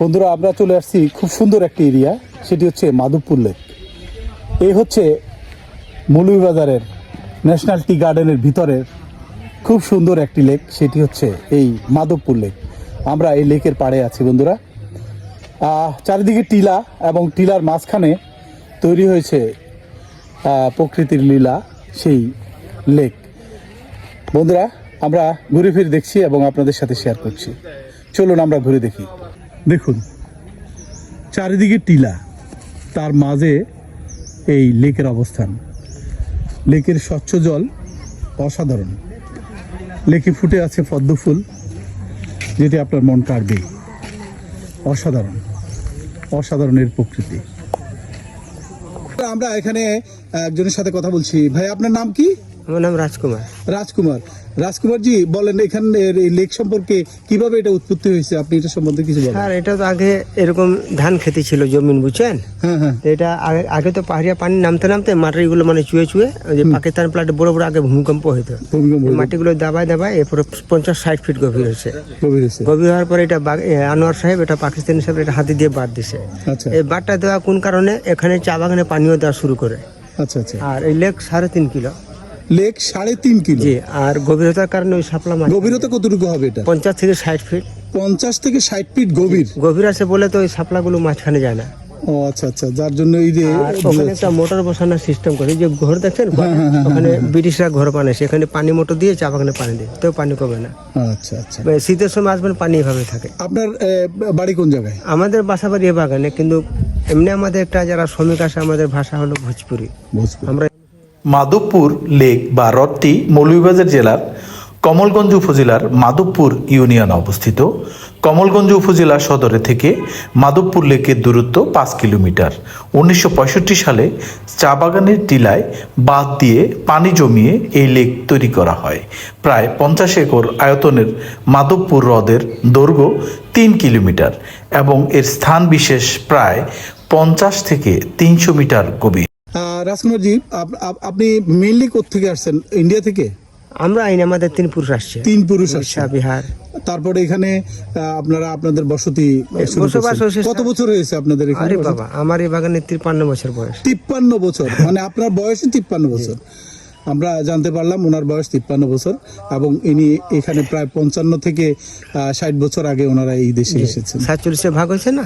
বন্ধুরা, আমরা চলে আসছি খুব সুন্দর একটি এরিয়া, সেটি হচ্ছে মাধবপুর লেক। এই হচ্ছে মৌলভীবাজারের ন্যাশনাল টি গার্ডেনের ভিতরের খুব সুন্দর একটি লেক, সেটি হচ্ছে এই মাধবপুর লেক। আমরা এই লেকের পাড়ে আছি বন্ধুরা। চারিদিকে টিলা এবং টিলার মাঝখানে তৈরি হয়েছে প্রকৃতির লীলা সেই লেক। বন্ধুরা, আমরা ঘুরে ফিরে দেখছি এবং আপনাদের সাথে শেয়ার করছি। চলুন আমরা ঘুরে দেখি। দেখুন, চারিদিকে টিলা, তার মাঝে এই লেকের অবস্থান। লেকের স্বচ্ছ জল অসাধারণ। লেকে ফুটে আছে পদ্ম ফুল, যেটি আপনার মন কাড়বে। অসাধারণ অসাধারণের প্রকৃতি। আমরা এখানে একজনের সাথে কথা বলছি। ভাই, আপনার নাম কি? আমার নাম রাজকুমার। রাজকুমার জি, বলেন এখানের এই লেক সম্পর্কে, কিভাবে এটা উৎপত্তি হয়েছে, আপনি এটা সম্বন্ধে কিছু বলেন। স্যার, এটা তো আগে এরকম ধান খেতে ছিল জমিন, বুঝছেন? হ্যাঁ। তো এটা আগে তো পাহাড়িয়া পানি নামতে নামতে মাটিগুলো মানে চুয়ে ওই যে পাকিস্তান প্লাটে বড় বড় আগে ভূমিকম্প হইতো, মাটিগুলো দাবায় এরপরে 50-60 ফিট গভীর হয়েছে। গভীর হওয়ার পরে এটা আনোয়ার সাহেব, এটা পাকিস্তানি সাহেব, এটা হাতি দিয়ে বাদ দিছে। এই বাদটা দেওয়া কোন কারণে, এখানে চা বাগানে পানিও দেওয়া শুরু করে। আচ্ছা। আর এই লেক 3.5 কিলো। Lake 3.5 kilo? জি। আর গভীরতার কারণে ওই শাপলা মাছ। গভীরতা কতটুকু হবে এটা? 50 থেকে 60 ফিট। 50 থেকে 60 ফিট গভীর আছে বলে তো ওই শাপলাগুলো মাঝখানে যায় না। ও আচ্ছা, যার জন্য এই যে ওখানে একটা মোটর বসানোর সিস্টেম করে, যে ঘর দেখছেন ওখানে ব্রিটিশরা ঘর বানায়, সেখানে পানি মোটর দিয়ে চা বাগানে পানি দেয়, তো পানি কমে না। আচ্ছা। শীতের সময় আসবেন, পানি এভাবে থাকে। আপনার বাড়ি কোন জায়গায়? আমাদের বাসা বাড়ি এ বাগানে, কিন্তু এমনি আমাদের একটা যারা শ্রমিক আসে, আমাদের ভাষা হলো ভোজপুরি। আমরা মাধবপুর লেক বা হ্রদটি মৌলভীবাজার জেলার কমলগঞ্জ উপজেলার মাধবপুর ইউনিয়নে অবস্থিত। কমলগঞ্জ উপজেলা সদরে থেকে মাধবপুর লেকের দূরত্ব 5 কিলোমিটার। 1965 সালে চা বাগানের টিলায় বাঁধ দিয়ে পানি জমিয়ে এই লেক তৈরি করা হয়। প্রায় 50 একর আয়তনের মাধবপুর হ্রদের দৈর্ঘ্য 3 কিলোমিটার এবং এর স্থান বিশেষ প্রায় 50 থেকে 300 মিটার গভীর। রাজকুমার জি, আপনি মেইনলি কোত্থেকে আসছেন? ইন্ডিয়া থেকে? আমরা আমাদের 3 পুরুষ আসছে। 3 পুরুষ আসছে বিহার। তারপরে এখানে আপনাদের বসতি বসবাস হয়েছে। কত বছর হয়েছে আপনাদের এখানে? আরে বাবা, আমার এই বাগানে 53 বছর বয়স। 53 বছর? মানে আপনার বয়সই 53 বছর। আমরা জানতে পারলাম ওনার বয়স 53 বছর এবং ইনি এখানে প্রায় 55 থেকে 60 বছর আগে ওনারা এই দেশে এসেছেন। 47 ভাগ হয়েছে না।